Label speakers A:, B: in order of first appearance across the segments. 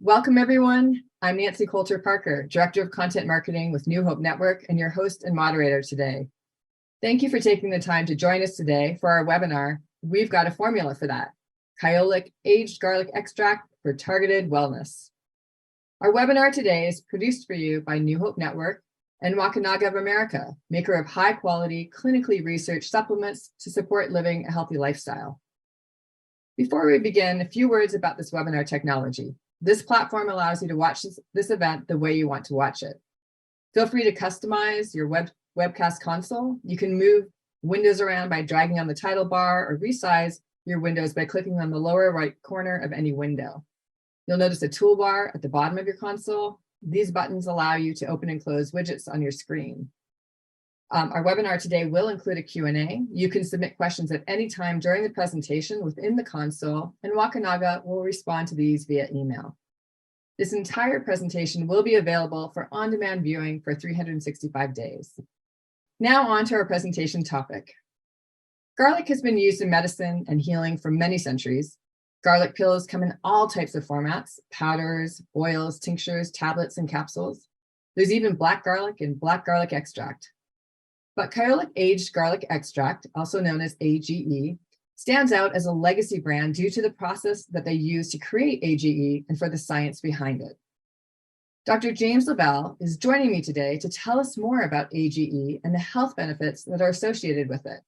A: Welcome, everyone. I'm Nancy Coulter Parker, Director of Content Marketing with New Hope Network, and your host and moderator today. Thank you for taking the time to join us today for our webinar. We've got a formula for that: Kyolic Aged Garlic Extract for Targeted Wellness. Our webinar today is produced for you by New Hope Network and Waukanaga of America, maker of high-quality, clinically researched supplements to support living a healthy lifestyle. Before we begin, a few words about this webinar technology. This platform allows you to watch this event the way you want to watch it. Feel free to customize your webcast console. You can move windows around by dragging on the title bar or resize your windows by clicking on the lower right corner of any window. You'll notice a toolbar at the bottom of your console. These buttons allow you to open and close widgets on your screen. Our webinar today will include a Q&A. You can submit questions at any time during the presentation within the console, and Waukanaga will respond to these via email. This entire presentation will be available for on-demand viewing for 365 days. Now on to our presentation topic. Garlic has been used in medicine and healing for many centuries. Garlic pills come in all types of formats: powders, oils, tinctures, tablets, and capsules. There's even black garlic and black garlic extract. But Kyolic Aged Garlic Extract, also known as AGE, stands out as a legacy brand due to the process that they use to create AGE and for the science behind it. Dr. James LaValle is joining me today to tell us more about AGE and the health benefits that are associated with it.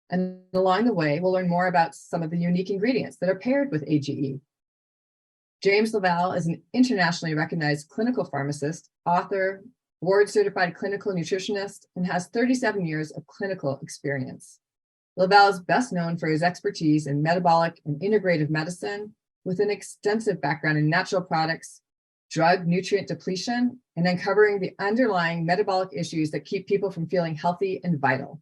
A: And along the way, we'll learn more about some of the unique ingredients that are paired with AGE. James LaValle is an internationally recognized clinical pharmacist, author, board-certified clinical nutritionist, and has 37 years of clinical experience. LaValle is best known for his expertise in metabolic and integrative medicine, with an extensive background in natural products, drug nutrient depletion, and uncovering the underlying metabolic issues that keep people from feeling healthy and vital.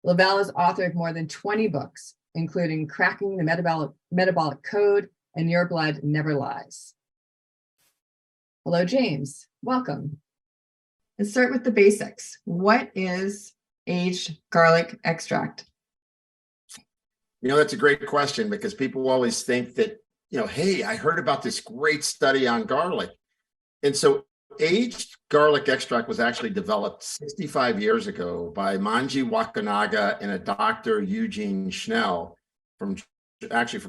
A: LaValle has authored more than 20 books, including Cracking the Metabolic Code and Your Blood Never Lies. Hello, James. Welcome. Let's start with the basics. What is aged garlic extract?
B: That's a great question, because people always think that, hey, I heard about this great study on garlic. And so aged garlic extract was actually developed 65 years ago by Manji Waukanaga and a Dr. Eugene Schnell from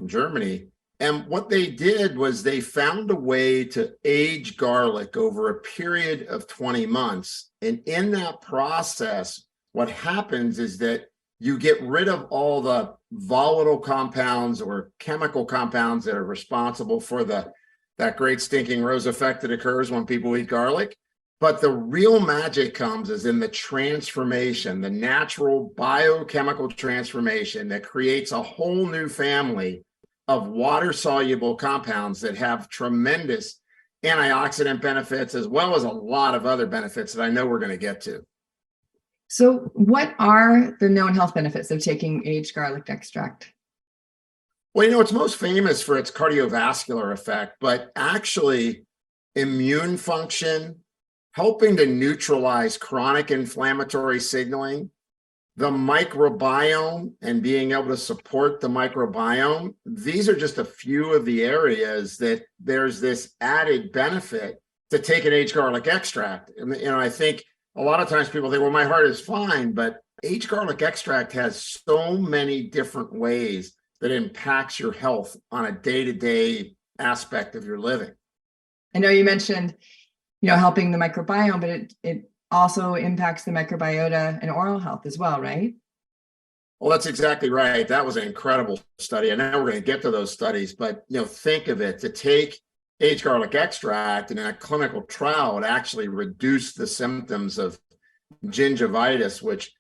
B: Germany. And what they did was they found a way to age garlic over a period of 20 months. And in that process, what happens is that you get rid of all the volatile compounds or chemical compounds that are responsible for that great stinking rose effect that occurs when people eat garlic. But the real magic comes is in the transformation, the natural biochemical transformation that creates a whole new family of water-soluble compounds that have tremendous antioxidant benefits, as well as a lot of other benefits that I know we're going to get to.
A: So what are the known health benefits of taking aged garlic extract?
B: Well, it's most famous for its cardiovascular effect, but actually immune function, helping to neutralize chronic inflammatory signaling, the microbiome and being able to support the microbiome. These are just a few of the areas that there's this added benefit to take an aged garlic extract. And I think a lot of times people think, well, my heart is fine, but aged garlic extract has so many different ways that impacts your health on a day-to-day aspect of your living.
A: I know you mentioned, helping the microbiome, but it also impacts the microbiota and oral health as well, right?
B: Well, that's exactly right. That was an incredible study. I know we're going to get to those studies, but think of it, to take aged garlic extract and in a clinical trial, it actually reduced the symptoms of gingivitis, which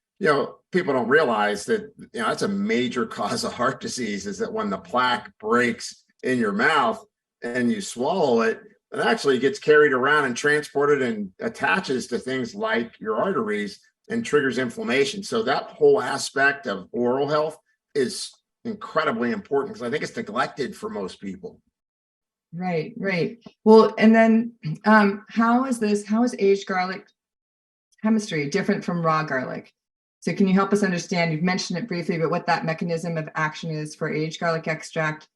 B: people don't realize that that's a major cause of heart disease, is that when the plaque breaks in your mouth and you swallow it, it actually gets carried around and transported and attaches to things like your arteries and triggers inflammation. So that whole aspect of oral health is incredibly important, because I think it's neglected for most people.
A: Right. Well, and then how is aged garlic chemistry different from raw garlic? So can you help us understand, you've mentioned it briefly, but what that mechanism of action is for aged garlic extract,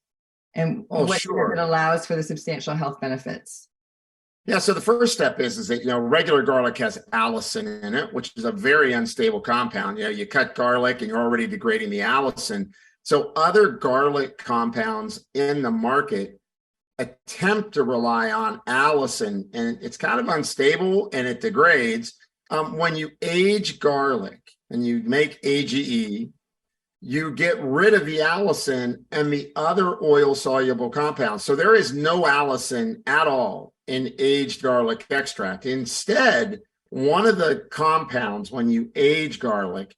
A: and
B: Oh,
A: what
B: sure.
A: it allows for the substantial health benefits?
B: Yeah, so the first step is that, regular garlic has allicin in it, which is a very unstable compound. You cut garlic and you're already degrading the allicin. So other garlic compounds in the market attempt to rely on allicin, and it's kind of unstable and it degrades. When you age garlic and you make AGE, you get rid of the allicin and the other oil-soluble compounds. So there is no allicin at all in aged garlic extract. Instead, one of the compounds when you age garlic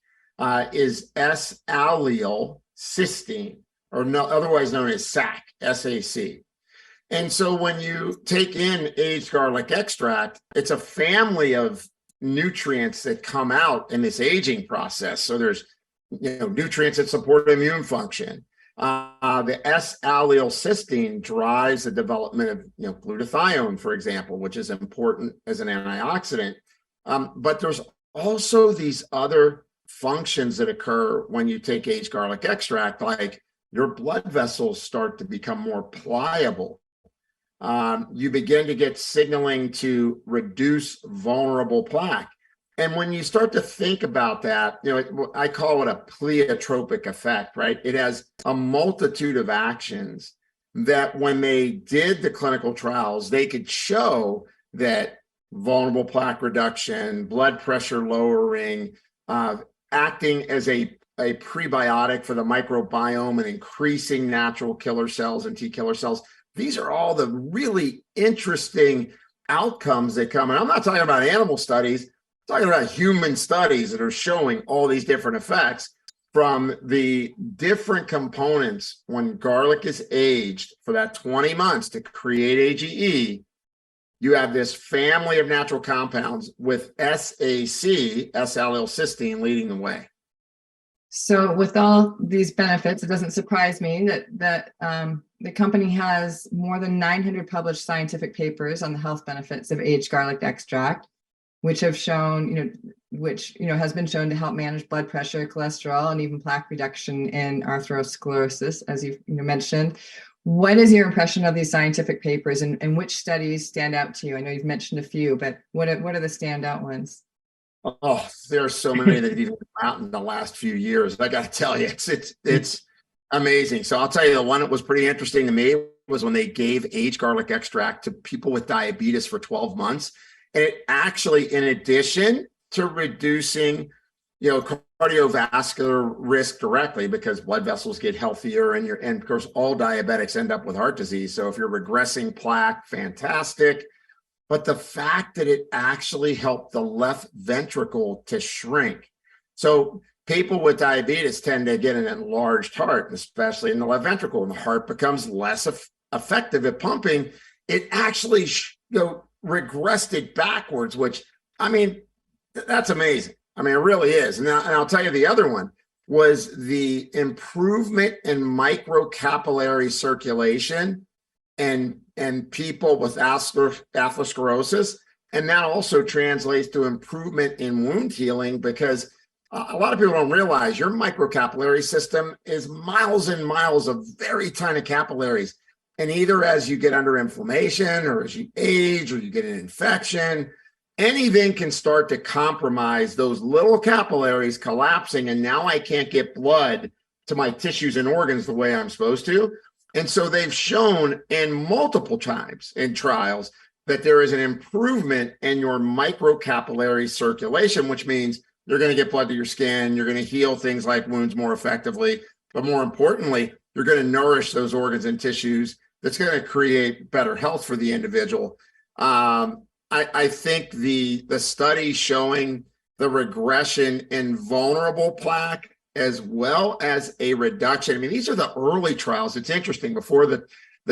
B: is S-allyl cysteine, or otherwise known as SAC, S-A-C. And so when you take in aged garlic extract, it's a family of nutrients that come out in this aging process. So there's nutrients that support immune function. The S-allyl cysteine drives the development of glutathione, for example, which is important as an antioxidant. But there's also these other functions that occur when you take aged garlic extract, like your blood vessels start to become more pliable. You begin to get signaling to reduce vulnerable plaque. And when you start to think about that, I call it a pleiotropic effect, right? It has a multitude of actions that when they did the clinical trials, they could show that vulnerable plaque reduction, blood pressure lowering, acting as a prebiotic for the microbiome and increasing natural killer cells and T killer cells. These are all the really interesting outcomes that come. And I'm not talking about animal studies. Talking about human studies that are showing all these different effects from the different components when garlic is aged for that 20 months to create AGE. You have this family of natural compounds with SAC, S-allyl cysteine, leading the way.
A: So with all these benefits, it doesn't surprise me that the company has more than 900 published scientific papers on the health benefits of aged garlic extract, which have shown, has been shown to help manage blood pressure, cholesterol, and even plaque reduction in atherosclerosis, as you mentioned. What is your impression of these scientific papers, and which studies stand out to you? I know you've mentioned a few, but what are the standout ones?
B: Oh, there are so many that have even come out in the last few years. I got to tell you, it's amazing. So I'll tell you, the one that was pretty interesting to me was when they gave aged garlic extract to people with diabetes for 12 months. And it actually, in addition to reducing, cardiovascular risk directly, because blood vessels get healthier and of course, all diabetics end up with heart disease. So if you're regressing plaque, fantastic. But the fact that it actually helped the left ventricle to shrink. So people with diabetes tend to get an enlarged heart, especially in the left ventricle, and the heart becomes less effective at pumping. It actually regressed it backwards, which, that's amazing. It really is. And I'll tell you, the other one was the improvement in microcapillary circulation and people with atherosclerosis. And that also translates to improvement in wound healing, because a lot of people don't realize your microcapillary system is miles and miles of very tiny capillaries. And either as you get under inflammation, or as you age, or you get an infection, anything can start to compromise those little capillaries collapsing. And now I can't get blood to my tissues and organs the way I'm supposed to. And so they've shown in multiple times in trials that there is an improvement in your microcapillary circulation, which means you're going to get blood to your skin, you're going to heal things like wounds more effectively, but more importantly, you're going to nourish those organs and tissues. That's going to create better health for the individual. I think the study showing the regression in vulnerable plaque, as well as a reduction. These are the early trials. It's interesting. Before the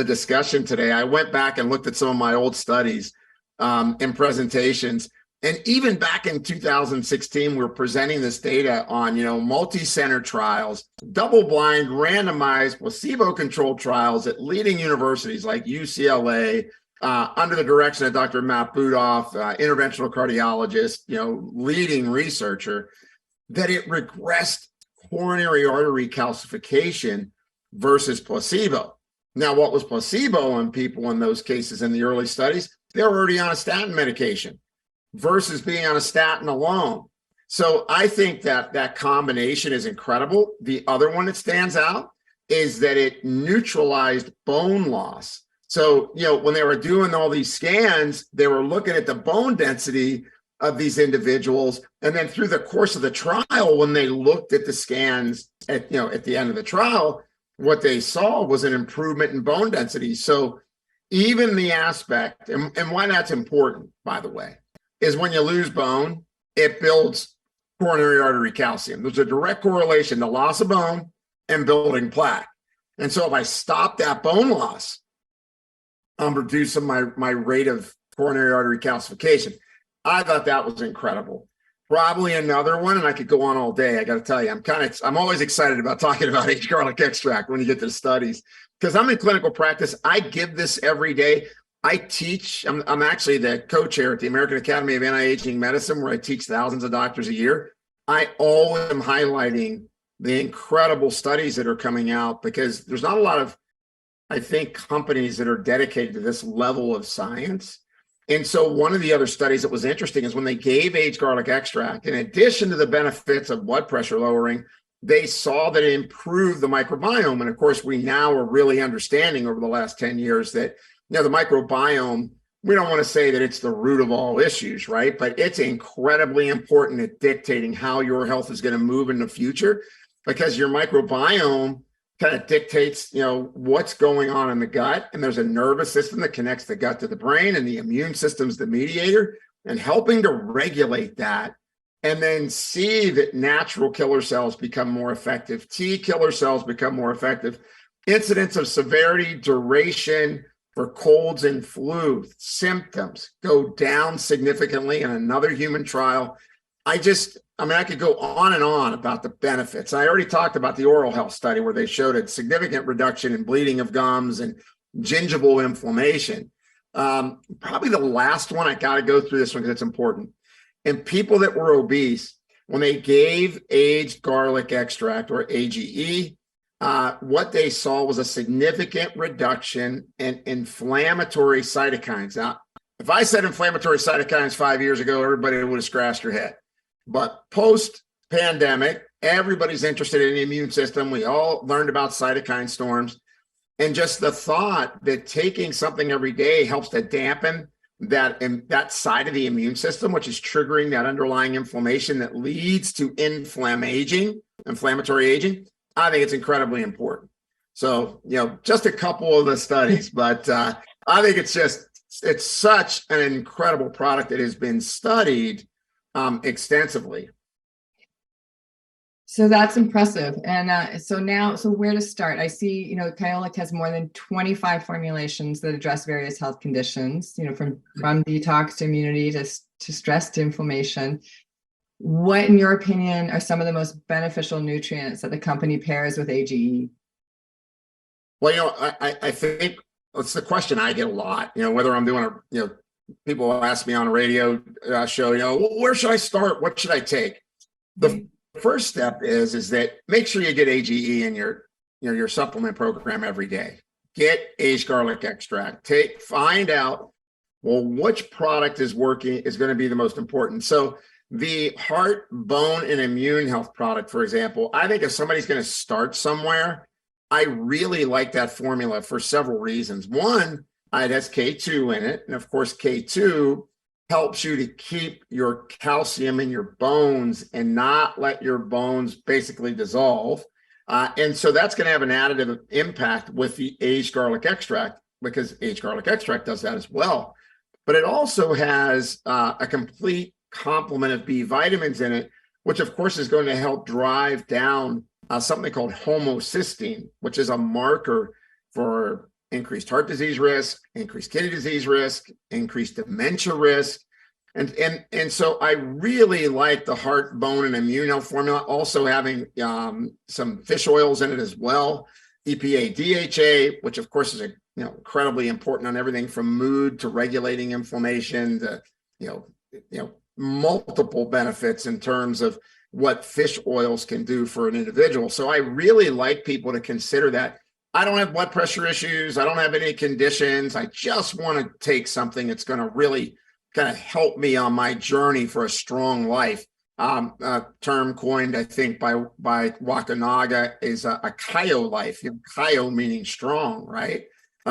B: discussion today, I went back and looked at some of my old studies and presentations. And even back in 2016, we were presenting this data on, multi-center trials, double-blind, randomized, placebo-controlled trials at leading universities like UCLA, under the direction of Dr. Matt Budoff, interventional cardiologist, leading researcher, that it regressed coronary artery calcification versus placebo. Now, what was placebo in people in those cases in the early studies? They were already on a statin medication versus being on a statin alone. So I think that that combination is incredible. The other one that stands out is that it neutralized bone loss. So, when they were doing all these scans, they were looking at the bone density of these individuals. And then through the course of the trial, when they looked at the scans at the end of the trial, what they saw was an improvement in bone density. So even the aspect, and why that's important, by the way, is when you lose bone, it builds coronary artery calcium. There's a direct correlation to loss of bone and building plaque. And so if I stop that bone loss, I'm reducing my rate of coronary artery calcification. I thought that was incredible. Probably another one, and I could go on all day. I got to tell you, I'm always excited about talking about aged garlic extract when you get to the studies, because I'm in clinical practice. I give this every day. I teach. I'm actually the co-chair at the American Academy of Anti-Aging Medicine, where I teach thousands of doctors a year. I always am highlighting the incredible studies that are coming out, because there's not a lot of, I think, companies that are dedicated to this level of science. And so one of the other studies that was interesting is when they gave aged garlic extract, in addition to the benefits of blood pressure lowering, they saw that it improved the microbiome. And of course, we now are really understanding over the last 10 years that, the microbiome, we don't want to say that it's the root of all issues, right? But it's incredibly important at dictating how your health is going to move in the future, because your microbiome kind of dictates, what's going on in the gut. And there's a nervous system that connects the gut to the brain, and the immune system's the mediator, and helping to regulate that. And then see that natural killer cells become more effective. T killer cells become more effective. Incidence of severity, duration for colds and flu symptoms go down significantly in another human trial. I could go on and on about the benefits. I already talked about the oral health study where they showed a significant reduction in bleeding of gums and gingival inflammation. Probably the last one, I got to go through this one because it's important. In people that were obese, when they gave aged garlic extract, or AGE, what they saw was a significant reduction in inflammatory cytokines. Now, if I said inflammatory cytokines 5 years ago, everybody would have scratched their head. But post-pandemic, everybody's interested in the immune system. We all learned about cytokine storms. And just the thought that taking something every day helps to dampen that side of the immune system, which is triggering that underlying inflammation that leads to inflammatory aging, I think it's incredibly important. So, just a couple of the studies, but I think it's such an incredible product that has been studied extensively.
A: So that's impressive. And so where to start? I see, Kyolic has more than 25 formulations that address various health conditions, from detox to immunity to stress to inflammation. What, in your opinion, are some of the most beneficial nutrients that the company pairs with AGE?
B: Well, I think it's the question I get a lot, whether I'm doing people ask me on a radio show, where should I start? What should I take? The first step is that make sure you get AGE in your supplement program every day. Get aged garlic extract. Find out, which product is going to be the most important. So the heart, bone, and immune health product, for example, I think if somebody's going to start somewhere, I really like that formula for several reasons. One, it has K2 in it. And of course, K2 helps you to keep your calcium in your bones and not let your bones basically dissolve. And so that's going to have an additive impact with the aged garlic extract, because aged garlic extract does that as well. But it also has a complete complement of B vitamins in it, which of course is going to help drive down something called homocysteine, which is a marker for increased heart disease risk, increased kidney disease risk, increased dementia risk. And so I really like the heart, bone, and immune health formula, also having some fish oils in it as well. EPA, DHA, which of course is incredibly important on everything from mood to regulating inflammation to multiple benefits in terms of what fish oils can do for an individual. So I really like people to consider that. I don't have blood pressure issues. I don't have any conditions. I just want to take something that's going to really kind of help me on my journey for a strong life. A term coined, I think, by Wakanaga is a Kyo life. Kyo meaning strong, right?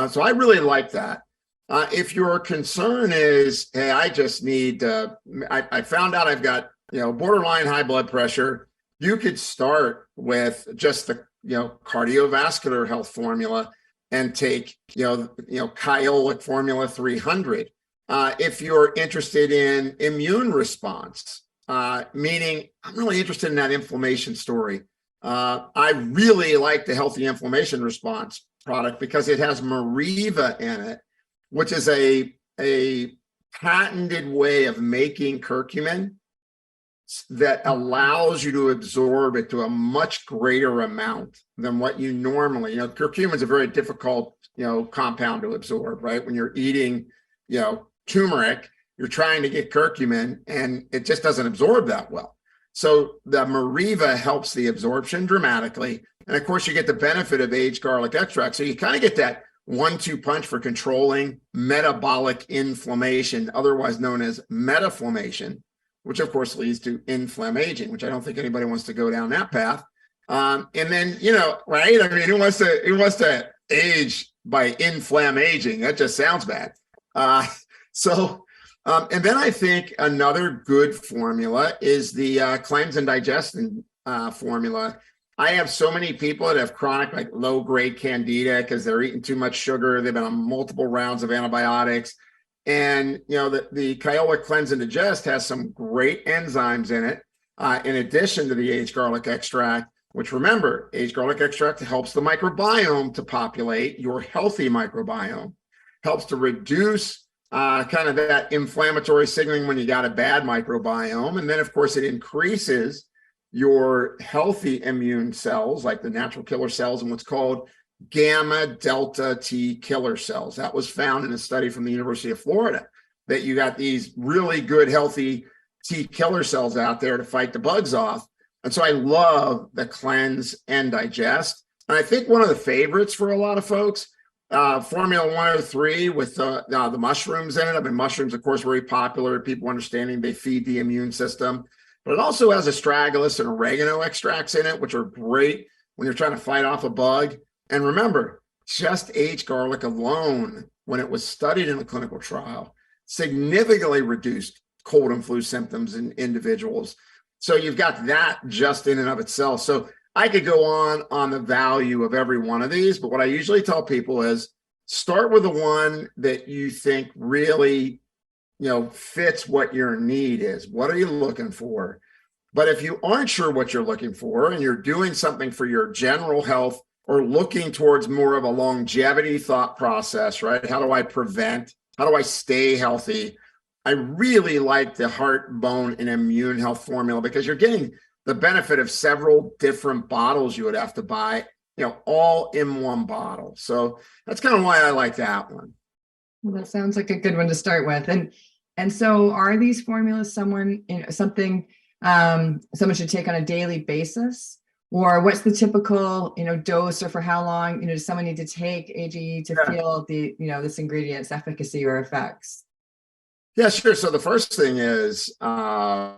B: So I really like that. If your concern is, hey, I just need, I found out I've got, borderline high blood pressure, you could start with just the, cardiovascular health formula and take, Kyolic formula 300. If you're interested in immune response, meaning I'm really interested in that inflammation story. I really like the healthy inflammation response product because it has Mariva in it, which is a patented way of making curcumin that allows you to absorb it to a much greater amount than what you normally, curcumin is a very difficult, compound to absorb, right? When you're eating, turmeric, you're trying to get curcumin and it just doesn't absorb that well. So the Mariva helps the absorption dramatically. And of course you get the benefit of aged garlic extract. So you kind of get that 1-2 punch for controlling metabolic inflammation, otherwise known as metaflammation, which of course leads to inflammaging, which I don't think anybody wants to go down that path. And then, right? I mean, who wants to age by inflammaging? That just sounds bad. And then I think another good formula is the cleanse and digest formula. I have so many people that have chronic, like low-grade candida because they're eating too much sugar. They've been on multiple rounds of antibiotics. And, the Kyolic Cleanse and Digest has some great enzymes in it, in addition to the aged garlic extract, which remember, aged garlic extract helps the microbiome to populate, your healthy microbiome, helps to reduce kind of that inflammatory signaling when you got a bad microbiome. And then, of course, it increases your healthy immune cells, like the natural killer cells and what's called gamma delta T killer cells. That was found in a study from the University of Florida, that you got these really good, healthy T killer cells out there to fight the bugs off. And so I love the cleanse and digest. And I think one of the favorites for a lot of folks, Formula 103 with the mushrooms in it. I mean, mushrooms, of course, very popular. People understanding they feed the immune system. But it also has astragalus and oregano extracts in it, which are great when you're trying to fight off a bug. And remember, just aged garlic alone, when it was studied in a clinical trial, significantly reduced cold and flu symptoms in individuals. So you've got that just in and of itself. So I could go on the value of every one of these, but what I usually tell people is start with the one that you think really, fits what your need is. What are you looking for? But if you aren't sure what you're looking for and you're doing something for your general health or looking towards more of a longevity thought process, right? How do I prevent? How do I stay healthy? I really like the heart, bone, and immune health formula because you're getting the benefit of several different bottles you would have to buy, all in one bottle. So that's kind of why I like that one.
A: Well, that sounds like a good one to start with. And so are these formulas something someone should take on a daily basis? Or what's the typical, dose, or for how long, does someone need to take AGE to feel the, this ingredient's efficacy or effects?
B: Yeah, sure. So the first thing is, I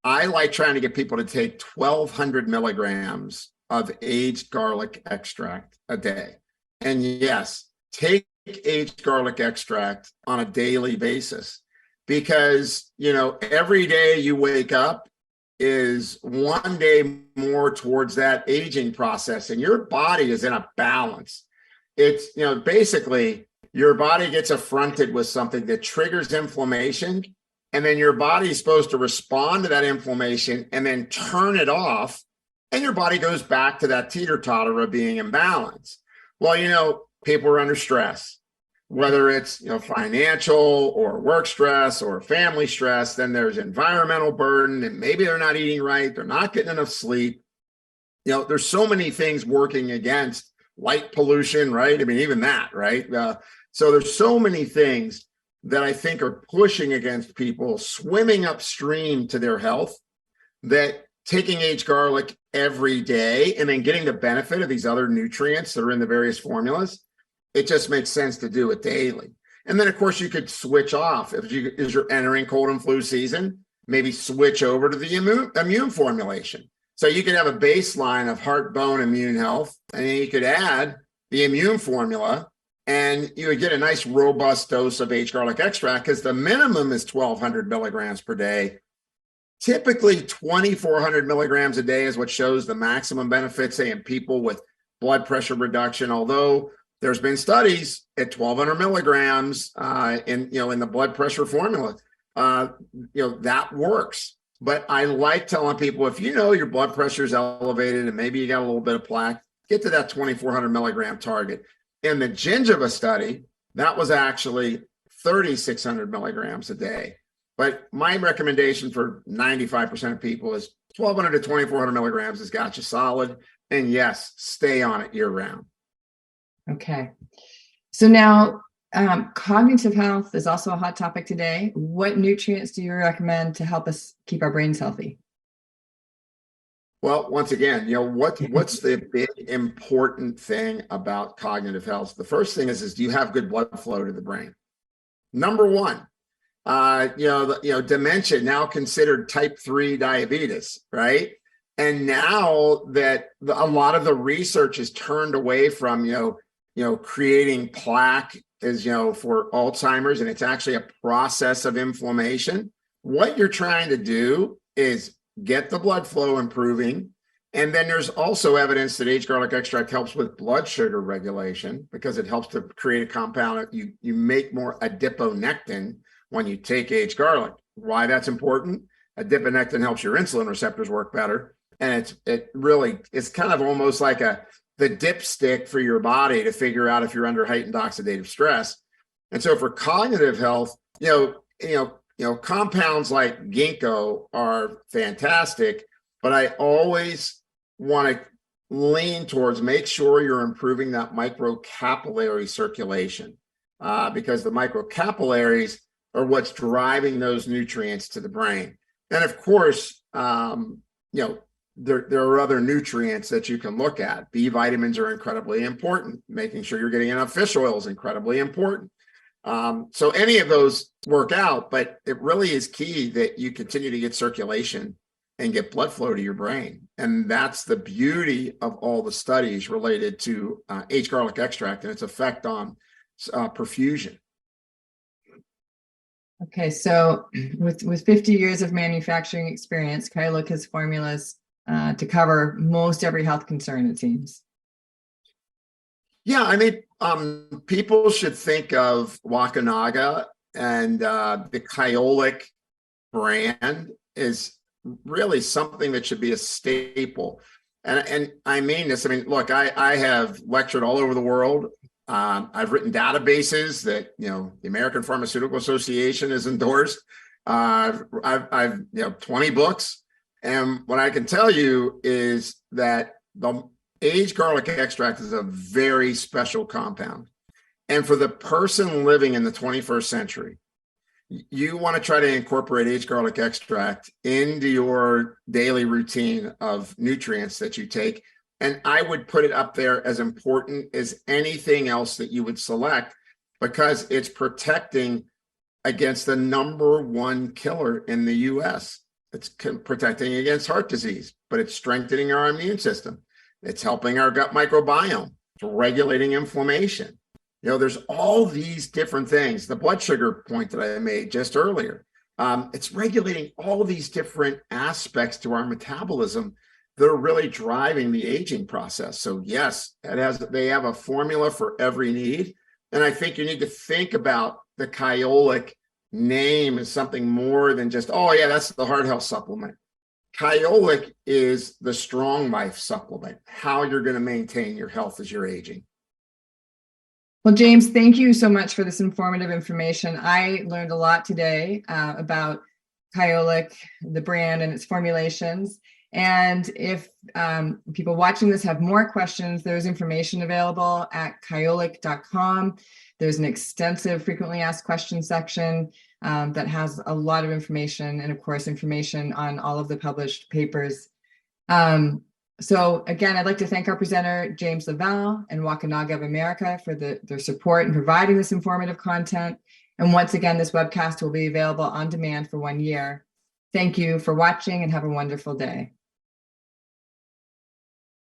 B: like trying to get people to take 1,200 milligrams of aged garlic extract a day. And yes, take aged garlic extract on a daily basis because, every day you wake up is one day more towards that aging process and your body is in a balance. It's, basically your body gets affronted with something that triggers inflammation. And then your body is supposed to respond to that inflammation and then turn it off. And your body goes back to that teeter-totter of being in balance. Well, people are under stress, whether it's, financial or work stress or family stress, then there's environmental burden and maybe they're not eating right. They're not getting enough sleep. There's so many things working against light pollution, right? I mean, even that, right? So there's so many things that I think are pushing against people swimming upstream to their health that taking aged garlic every day and then getting the benefit of these other nutrients that are in the various formulas, it just makes sense to do it daily. And then, of course, you could switch off as you're entering cold and flu season, maybe switch over to the immune formulation. So you could have a baseline of heart, bone, immune health, and then you could add the immune formula, and you would get a nice robust dose of aged garlic extract, because the minimum is 1,200 milligrams per day. Typically 2,400 milligrams a day is what shows the maximum benefit, say, in people with blood pressure reduction, although there's been studies at 1,200 milligrams in the blood pressure formula. That works. But I like telling people, if you know your blood pressure is elevated and maybe you got a little bit of plaque, get to that 2,400 milligram target. In the gingiva study, that was actually 3,600 milligrams a day. But my recommendation for 95% of people is 1,200 to 2,400 milligrams has got you solid. And yes, stay on it year round.
A: Okay. So now, cognitive health is also a hot topic today. What nutrients do you recommend to help us keep our brains healthy?
B: Well, once again, what's the big important thing about cognitive health? The first thing is do you have good blood flow to the brain? Number one, dementia now considered type 3 diabetes, right? And now that a lot of the research is turned away from, creating plaque for Alzheimer's, and it's actually a process of inflammation. What you're trying to do is get the blood flow improving. And then there's also evidence that aged garlic extract helps with blood sugar regulation, because it helps to create a compound. You make more adiponectin when you take aged garlic. Why that's important? Adiponectin helps your insulin receptors work better. And it's kind of almost like the dipstick for your body to figure out if you're under heightened oxidative stress. And so for cognitive health, compounds like ginkgo are fantastic, but I always want to lean towards make sure you're improving that microcapillary circulation, because the microcapillaries are what's driving those nutrients to the brain. And of course, there are other nutrients that you can look at. B vitamins are incredibly important. Making sure you're getting enough fish oil is incredibly important. So any of those work out, but it really is key that you continue to get circulation and get blood flow to your brain. And that's the beauty of all the studies related to aged garlic extract and its effect on perfusion.
A: Okay, so with 50 years of manufacturing experience, Kyolic has formulas to cover most every health concern, it seems.
B: Yeah, I mean, people should think of Wakanaga, and the Kyolic brand is really something that should be a staple. And I mean this. I mean, look, I have lectured all over the world. I've written databases that the American Pharmaceutical Association has endorsed. I've 20 books, and what I can tell you is that the aged garlic extract is a very special compound. And for the person living in the 21st century, you want to try to incorporate aged garlic extract into your daily routine of nutrients that you take. And I would put it up there as important as anything else that you would select, because it's protecting against the '1 killer in the US. It's protecting against heart disease, but it's strengthening our immune system. It's helping our gut microbiome. It's regulating inflammation. There's all these different things. The blood sugar point that I made just earlier, it's regulating all these different aspects to our metabolism that are really driving the aging process. So yes, they have a formula for every need. And I think you need to think about the Kyolic name as something more than just, oh yeah, that's the heart health supplement. Kyolic is the strong life supplement, how you're going to maintain your health as you're aging.
A: Well, James, thank you so much for this informative information. I learned a lot today about Kyolic, the brand and its formulations. And if people watching this have more questions, there's information available at kyolic.com. There's an extensive frequently asked questions section that has a lot of information, and of course, information on all of the published papers So again, I'd like to thank our presenter, James LaValle and Wakunaga of America for their support in providing this informative content. And once again, this webcast will be available on demand for 1 year. Thank you for watching and have a wonderful day.